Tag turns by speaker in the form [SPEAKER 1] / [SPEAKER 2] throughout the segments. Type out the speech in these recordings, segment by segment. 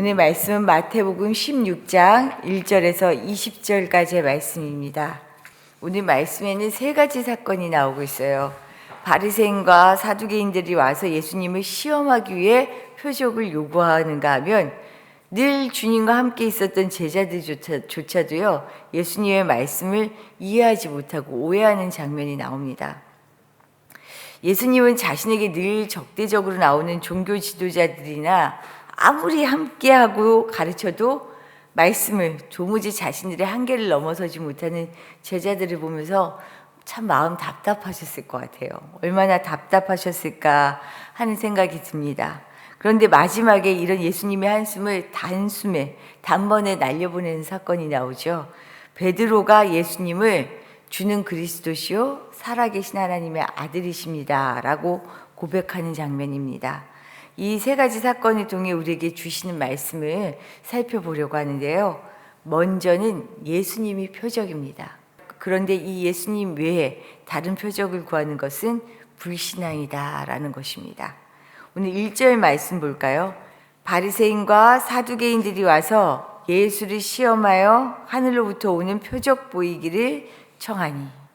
[SPEAKER 1] 오늘 말씀은 마태복음 16장 1절에서 20절까지의 말씀입니다. 오늘 말씀에는 세 가지 사건이 나오고 있어요. 바리새인과 사두개인들이 와서 예수님을 시험하기 위해 표적을 요구하는가 하면 늘 주님과 함께 있었던 제자들조차도요, 예수님의 말씀을 이해하지 못하고 오해하는 장면이 나옵니다. 예수님은 자신에게 늘 적대적으로 나오는 종교 지도자들이나 아무리 함께하고 가르쳐도 말씀을 도무지 자신들의 한계를 넘어서지 못하는 제자들을 보면서 참 마음 답답하셨을 것 같아요. 얼마나 답답하셨을까 하는 생각이 듭니다. 그런데 마지막에 이런 예수님의 한숨을 단번에 날려보내는 사건이 나오죠. 베드로가 예수님을 주는 그리스도시요 살아계신 하나님의 아들이십니다 라고 고백하는 장면입니다. 이 세 가지 사건을 통해 우리에게 주시는 말씀을 살펴보려고 하는데요. 먼저는 예수님이 표적입니다. 그런데 이 예수님 외에 다른 표적을 구하는 것은 불신앙이다라는 것입니다. 오늘 1절 말씀 볼까요? 바리새인과 사두개인들이 와서 예수를 시험하여 하늘로부터 오는 표적 보이기를 청하니.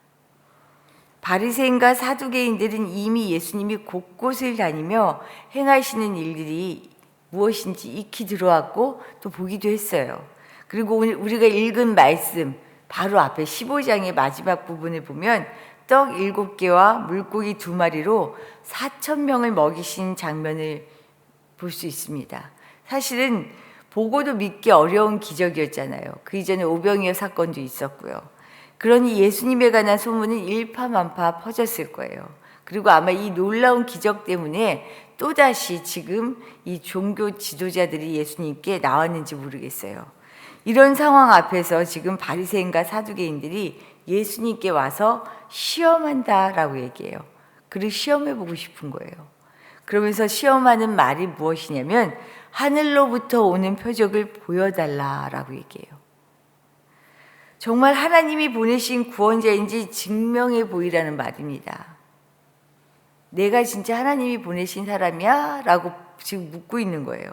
[SPEAKER 1] 바리새인과 사두개인들은 이미 예수님이 곳곳을 다니며 행하시는 일들이 무엇인지 익히 들어왔고 또 보기도 했어요. 그리고 오늘 우리가 읽은 말씀 바로 앞에 15장의 마지막 부분을 보면 떡 7개와 물고기 2마리로 4,000명을 먹이신 장면을 볼 수 있습니다. 사실은 보고도 믿기 어려운 기적이었잖아요. 그 이전에 오병이어 사건도 있었고요. 그러니 예수님에 관한 소문은 일파만파 퍼졌을 거예요. 그리고 아마 이 놀라운 기적 때문에 또다시 지금 이 종교 지도자들이 예수님께 나왔는지 모르겠어요. 이런 상황 앞에서 지금 바리새인과 사두개인들이 예수님께 와서 시험한다라고 얘기해요. 그를 시험해보고 싶은 거예요. 그러면서 시험하는 말이 무엇이냐면 하늘로부터 오는 표적을 보여달라라고 얘기해요. 정말 하나님이 보내신 구원자인지 증명해 보이라는 말입니다. 내가 진짜 하나님이 보내신 사람이야? 라고 지금 묻고 있는 거예요.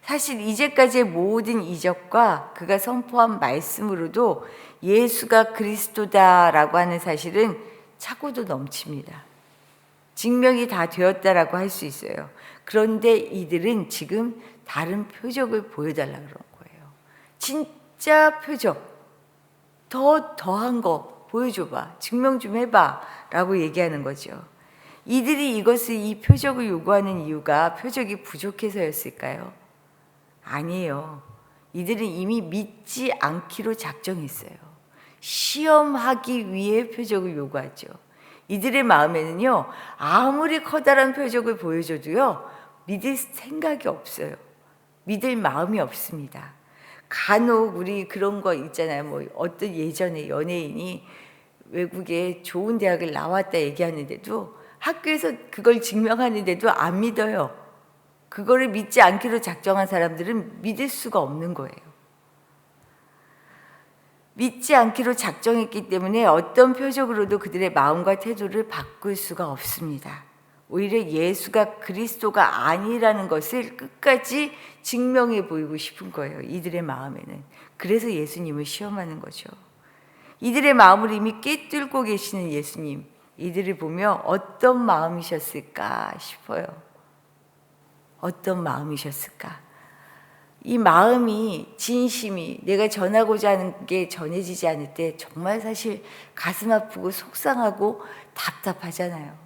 [SPEAKER 1] 사실 이제까지의 모든 이적과 그가 선포한 말씀으로도 예수가 그리스도다라고 하는 사실은 차고도 넘칩니다. 증명이 다 되었다라고 할 수 있어요. 그런데 이들은 지금 다른 표적을 보여달라고 그런 거예요. 진짜 표적. 더한 거 보여줘봐. 증명 좀 해봐. 라고 얘기하는 거죠. 이들이 이 표적을 요구하는 이유가 표적이 부족해서였을까요? 아니에요. 이들은 이미 믿지 않기로 작정했어요. 시험하기 위해 표적을 요구하죠. 이들의 마음에는요, 아무리 커다란 표적을 보여줘도요, 믿을 생각이 없어요. 믿을 마음이 없습니다. 간혹 우리 그런 거 있잖아요. 뭐 어떤 예전에 연예인이 외국에 좋은 대학을 나왔다 얘기하는데도 학교에서 그걸 증명하는데도 안 믿어요. 그거를 믿지 않기로 작정한 사람들은 믿을 수가 없는 거예요. 믿지 않기로 작정했기 때문에 어떤 표적으로도 그들의 마음과 태도를 바꿀 수가 없습니다. 오히려 예수가 그리스도가 아니라는 것을 끝까지 증명해 보이고 싶은 거예요. 이들의 마음에는. 그래서 예수님을 시험하는 거죠. 이들의 마음을 이미 꿰뚫고 계시는 예수님. 이들을 보며 어떤 마음이셨을까 싶어요. 어떤 마음이셨을까? 이 마음이 진심이 내가 전하고자 하는 게 전해지지 않을 때 정말 사실 가슴 아프고 속상하고 답답하잖아요.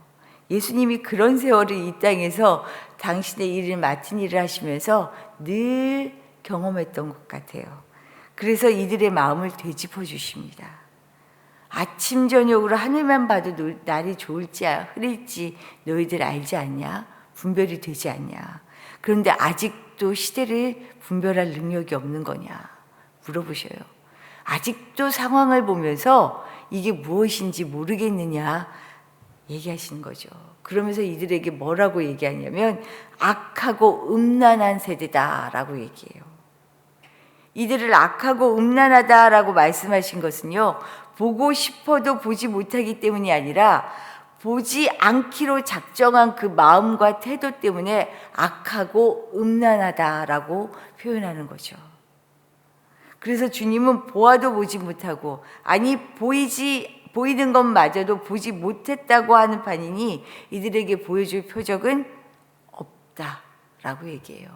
[SPEAKER 1] 예수님이 그런 세월을 이 땅에서 당신의 일을 맡은 일을 하시면서 늘 경험했던 것 같아요. 그래서 이들의 마음을 되짚어 주십니다. 아침 저녁으로 하늘만 봐도 날이 좋을지 흐릴지 너희들 알지 않냐? 분별이 되지 않냐? 그런데 아직도 시대를 분별할 능력이 없는 거냐? 물어보셔요. 아직도 상황을 보면서 이게 무엇인지 모르겠느냐? 얘기하시는 거죠. 그러면서 이들에게 뭐라고 얘기하냐면 악하고 음란한 세대다라고 얘기해요. 이들을 악하고 음란하다라고 말씀하신 것은요, 보고 싶어도 보지 못하기 때문이 아니라 보지 않기로 작정한 그 마음과 태도 때문에 악하고 음란하다라고 표현하는 거죠. 그래서 주님은 보아도 보지 못하고, 아니 보이는 것마저도 보지 못했다고 하는 판이니 이들에게 보여줄 표적은 없다라고 얘기해요.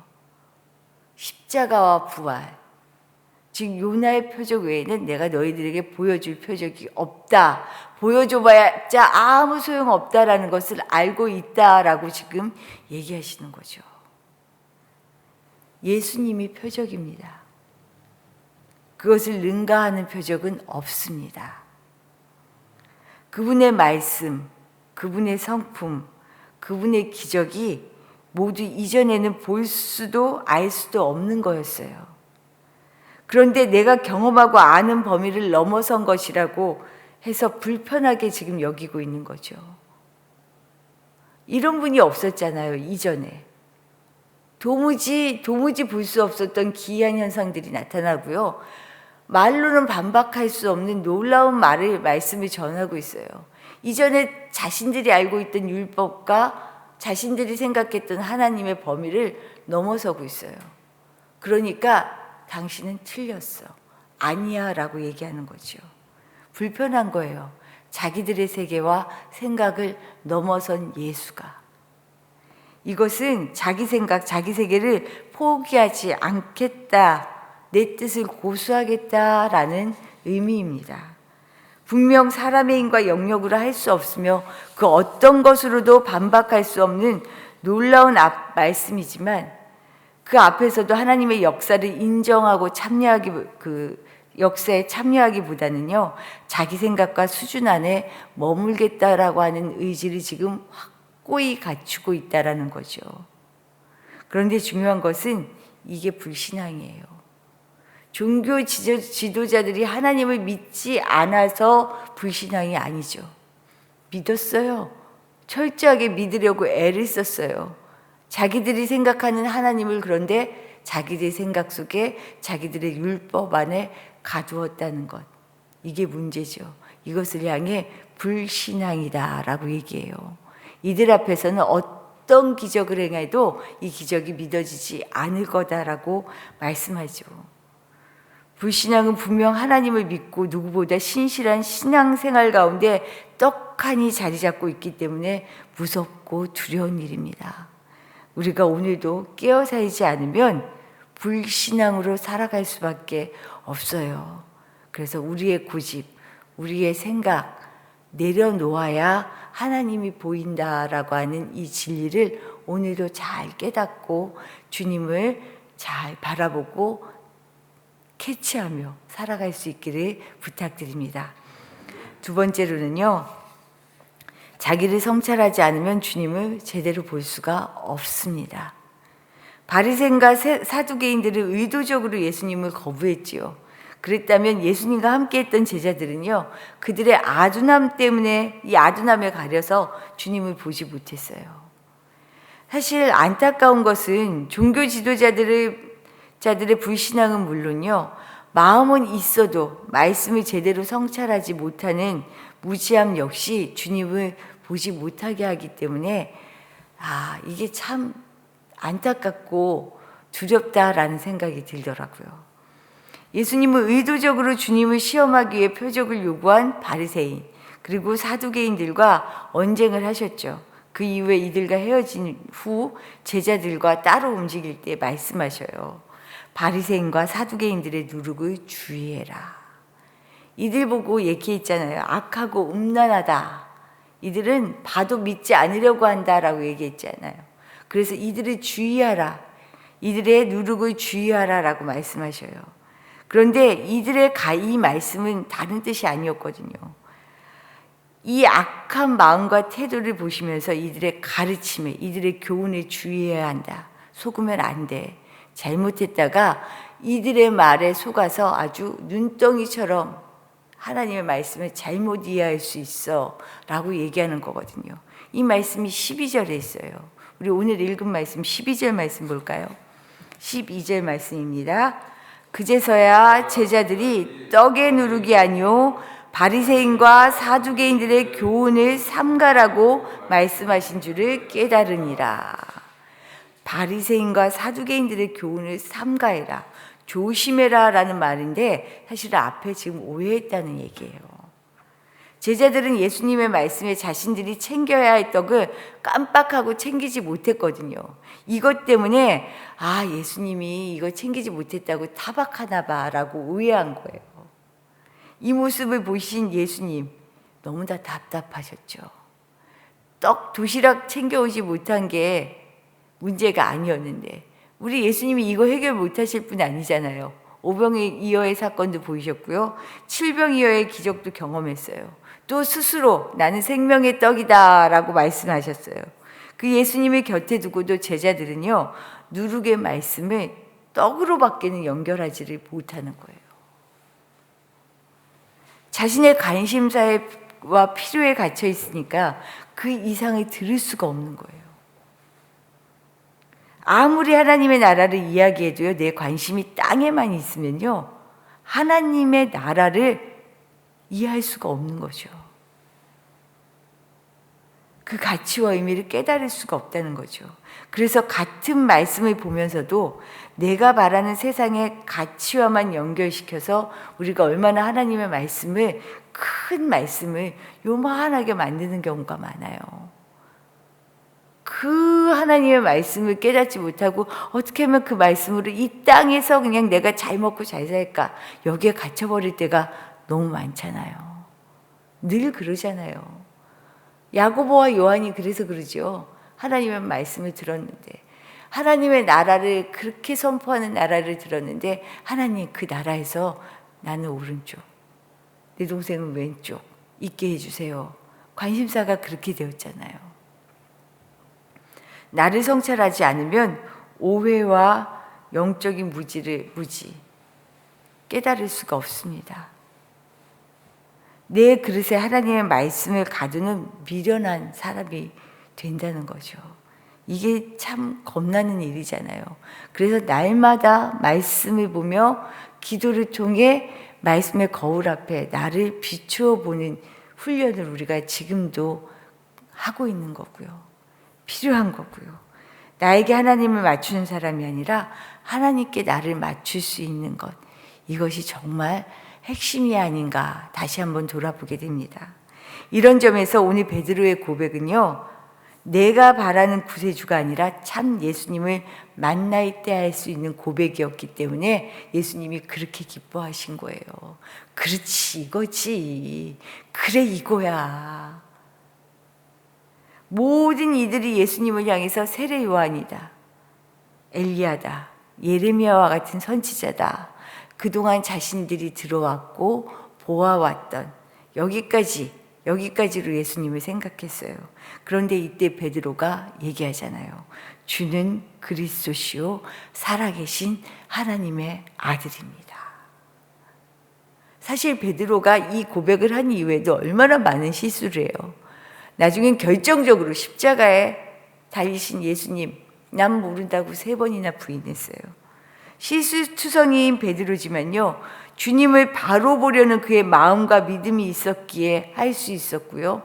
[SPEAKER 1] 십자가와 부활, 즉 요나의 표적 외에는 내가 너희들에게 보여줄 표적이 없다. 보여줘봐야 아무 소용없다라는 것을 알고 있다라고 지금 얘기하시는 거죠. 예수님이 표적입니다. 그것을 능가하는 표적은 없습니다. 그분의 말씀, 그분의 성품, 그분의 기적이 모두 이전에는 볼 수도 알 수도 없는 거였어요. 그런데 내가 경험하고 아는 범위를 넘어선 것이라고 해서 불편하게 지금 여기고 있는 거죠. 이런 분이 없었잖아요, 이전에. 도무지 볼 수 없었던 기이한 현상들이 나타나고요. 말로는 반박할 수 없는 놀라운 말씀을 전하고 있어요. 이전에 자신들이 알고 있던 율법과 자신들이 생각했던 하나님의 범위를 넘어서고 있어요. 그러니까 당신은 틀렸어. 아니야 라고 얘기하는 거죠. 불편한 거예요. 자기들의 세계와 생각을 넘어선 예수가. 이것은 자기 생각, 자기 세계를 포기하지 않겠다, 내 뜻을 고수하겠다라는 의미입니다. 분명 사람의 힘과 영역으로 할 수 없으며 그 어떤 것으로도 반박할 수 없는 놀라운 말씀이지만 그 앞에서도 하나님의 역사를 인정하고 역사에 참여하기보다는요, 자기 생각과 수준 안에 머물겠다라고 하는 의지를 지금 확고히 갖추고 있다라는 거죠. 그런데 중요한 것은 이게 불신앙이에요. 종교 지도자들이 하나님을 믿지 않아서 불신앙이 아니죠. 믿었어요. 철저하게 믿으려고 애를 썼어요. 자기들이 생각하는 하나님을, 그런데 자기들의 생각 속에 자기들의 율법 안에 가두었다는 것. 이게 문제죠. 이것을 향해 불신앙이다라고 얘기해요. 이들 앞에서는 어떤 기적을 행해도 이 기적이 믿어지지 않을 거다라고 말씀하죠. 불신앙은 분명 하나님을 믿고 누구보다 신실한 신앙생활 가운데 떡하니 자리 잡고 있기 때문에 무섭고 두려운 일입니다. 우리가 오늘도 깨어 살지 않으면 불신앙으로 살아갈 수밖에 없어요. 그래서 우리의 고집, 우리의 생각 내려놓아야 하나님이 보인다라고 하는 이 진리를 오늘도 잘 깨닫고 주님을 잘 바라보고 캐치하며 살아갈 수 있기를 부탁드립니다. 두 번째로는요, 자기를 성찰하지 않으면 주님을 제대로 볼 수가 없습니다. 바리새인과 사두개인들은 의도적으로 예수님을 거부했지요. 그랬다면 예수님과 함께했던 제자들은요, 그들의 아둔함 때문에 이 아둔함에 가려서 주님을 보지 못했어요. 사실 안타까운 것은 종교 지도자들의 불신앙은 물론요, 마음은 있어도 말씀을 제대로 성찰하지 못하는 무지함 역시 주님을 보지 못하게 하기 때문에 이게 참 안타깝고 두렵다라는 생각이 들더라고요. 예수님은 의도적으로 주님을 시험하기 위해 표적을 요구한 바리새인 그리고 사두개인들과 언쟁을 하셨죠. 그 이후에 이들과 헤어진 후 제자들과 따로 움직일 때 말씀하셔요. 바리새인과 사두개인들의 누룩을 주의해라. 이들 보고 얘기했잖아요. 악하고 음란하다. 이들은 봐도 믿지 않으려고 한다라고 얘기했잖아요. 그래서 이들을 주의하라. 이들의 누룩을 주의하라라고 말씀하셔요. 그런데 이들의 이 말씀은 다른 뜻이 아니었거든요. 이 악한 마음과 태도를 보시면서 이들의 가르침에, 이들의 교훈에 주의해야 한다. 속으면 안 돼. 잘못했다가 이들의 말에 속아서 아주 눈덩이처럼 하나님의 말씀을 잘못 이해할 수 있어 라고 얘기하는 거거든요. 이 말씀이 12절에 있어요. 우리 오늘 읽은 말씀 12절 말씀 볼까요? 12절 말씀입니다. 그제서야 제자들이 떡의 누룩이 아니요 바리새인과 사두개인들의 교훈을 삼가라고 말씀하신 줄을 깨달으니라. 바리새인과 사두개인들의 교훈을 삼가해라, 조심해라 라는 말인데 사실 앞에 지금 오해했다는 얘기예요. 제자들은 예수님의 말씀에 자신들이 챙겨야 할 떡을 깜빡하고 챙기지 못했거든요. 이것 때문에 예수님이 이거 챙기지 못했다고 타박하나 봐 라고 오해한 거예요. 이 모습을 보신 예수님 너무나 답답하셨죠. 도시락 챙겨오지 못한 게 문제가 아니었는데, 우리 예수님이 이거 해결 못하실 분 아니잖아요. 오병이어의 사건도 보이셨고요, 칠병이어의 기적도 경험했어요. 또 스스로 나는 생명의 떡이다 라고 말씀하셨어요. 그 예수님을 곁에 두고도 제자들은요, 누룩의 말씀을 떡으로밖에는 연결하지를 못하는 거예요. 자신의 관심사와 필요에 갇혀 있으니까 그 이상을 들을 수가 없는 거예요. 아무리 하나님의 나라를 이야기해도요, 내 관심이 땅에만 있으면요, 하나님의 나라를 이해할 수가 없는 거죠. 그 가치와 의미를 깨달을 수가 없다는 거죠. 그래서 같은 말씀을 보면서도 내가 바라는 세상의 가치와만 연결시켜서 우리가 얼마나 하나님의 말씀을, 큰 말씀을 요만하게 만드는 경우가 많아요. 그 하나님의 말씀을 깨닫지 못하고 어떻게 하면 그 말씀으로 이 땅에서 그냥 내가 잘 먹고 잘 살까, 여기에 갇혀버릴 때가 너무 많잖아요. 늘 그러잖아요. 야고보와 요한이 그래서 그러죠. 하나님의 말씀을 들었는데, 하나님의 나라를 그렇게 선포하는 나라를 들었는데, 하나님 그 나라에서 나는 오른쪽, 내 동생은 왼쪽 있게 해주세요. 관심사가 그렇게 되었잖아요. 나를 성찰하지 않으면 오해와 영적인 무지 깨달을 수가 없습니다. 내 그릇에 하나님의 말씀을 가두는 미련한 사람이 된다는 거죠. 이게 참 겁나는 일이잖아요. 그래서 날마다 말씀을 보며 기도를 통해 말씀의 거울 앞에 나를 비추어 보는 훈련을 우리가 지금도 하고 있는 거고요. 필요한 거고요. 나에게 하나님을 맞추는 사람이 아니라 하나님께 나를 맞출 수 있는 것, 이것이 정말 핵심이 아닌가 다시 한번 돌아보게 됩니다. 이런 점에서 오늘 베드로의 고백은요, 내가 바라는 구세주가 아니라 참 예수님을 만날 때 할 수 있는 고백이었기 때문에 예수님이 그렇게 기뻐하신 거예요. 그렇지, 이거지. 그래, 이거야. 모든 이들이 예수님을 향해서 세례 요한이다, 엘리야다, 예레미야와 같은 선지자다, 그동안 자신들이 들어왔고 보아왔던 여기까지로 예수님을 생각했어요. 그런데 이때 베드로가 얘기하잖아요. 주는 그리스도시요 살아계신 하나님의 아들입니다. 사실 베드로가 이 고백을 한 이후에도 얼마나 많은 실수를 해요. 나중엔 결정적으로 십자가에 달리신 예수님 난 모른다고 3번이나 부인했어요. 실수투성이인 베드로지만요, 주님을 바로 보려는 그의 마음과 믿음이 있었기에 할 수 있었고요,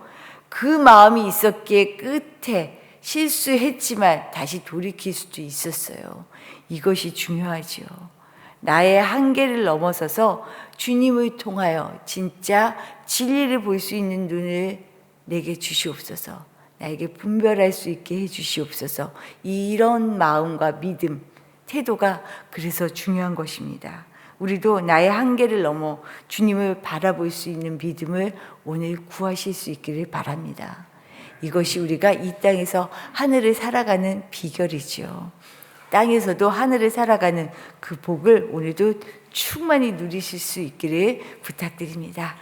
[SPEAKER 1] 그 마음이 있었기에 끝에 실수했지만 다시 돌이킬 수도 있었어요. 이것이 중요하지요. 나의 한계를 넘어서서 주님을 통하여 진짜 진리를 볼 수 있는 눈을 내게 주시옵소서. 나에게 분별할 수 있게 해주시옵소서. 이런 마음과 믿음, 태도가 그래서 중요한 것입니다. 우리도 나의 한계를 넘어 주님을 바라볼 수 있는 믿음을 오늘 구하실 수 있기를 바랍니다. 이것이 우리가 이 땅에서 하늘을 살아가는 비결이지요. 땅에서도 하늘을 살아가는 그 복을 오늘도 충만히 누리실 수 있기를 부탁드립니다.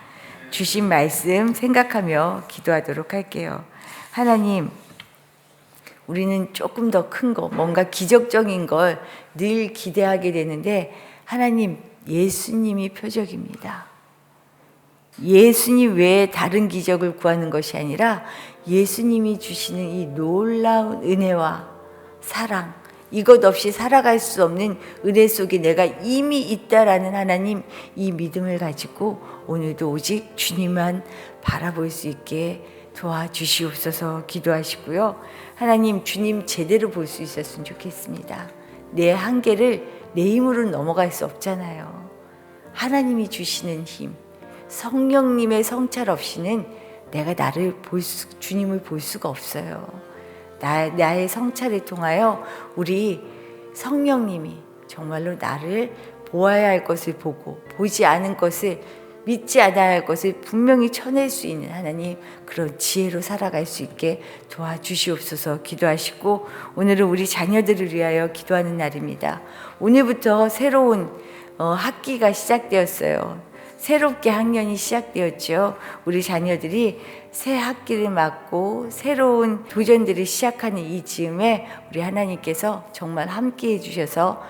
[SPEAKER 1] 주신 말씀 생각하며 기도하도록 할게요. 하나님, 우리는 조금 더 큰 거, 뭔가 기적적인 걸 늘 기대하게 되는데, 하나님, 예수님이 표적입니다. 예수님 외에 다른 기적을 구하는 것이 아니라 예수님이 주시는 이 놀라운 은혜와 사랑, 이것 없이 살아갈 수 없는 은혜 속에 내가 이미 있다라는 하나님, 이 믿음을 가지고 오늘도 오직 주님만 바라볼 수 있게 도와주시옵소서 기도하시고요. 하나님, 주님 제대로 볼 수 있었으면 좋겠습니다. 내 한계를 내 힘으로 넘어갈 수 없잖아요. 하나님이 주시는 힘, 성령님의 성찰 없이는 내가 주님을 볼 수가 없어요. 나의 성찰을 통하여 우리 성령님이 정말로 나를 보아야 할 것을 보고, 보지 않은 것을, 믿지 않아야 할 것을 분명히 쳐낼 수 있는 하나님, 그런 지혜로 살아갈 수 있게 도와주시옵소서 기도하시고, 오늘은 우리 자녀들을 위하여 기도하는 날입니다. 오늘부터 새로운 학기가 시작되었어요. 새롭게 학년이 시작되었죠. 우리 자녀들이 새 학기를 맞고 새로운 도전들을 시작하는 이 즈음에 우리 하나님께서 정말 함께 해주셔서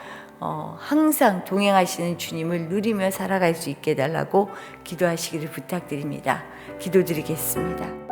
[SPEAKER 1] 항상 동행하시는 주님을 누리며 살아갈 수 있게 해달라고 기도하시기를 부탁드립니다. 기도드리겠습니다.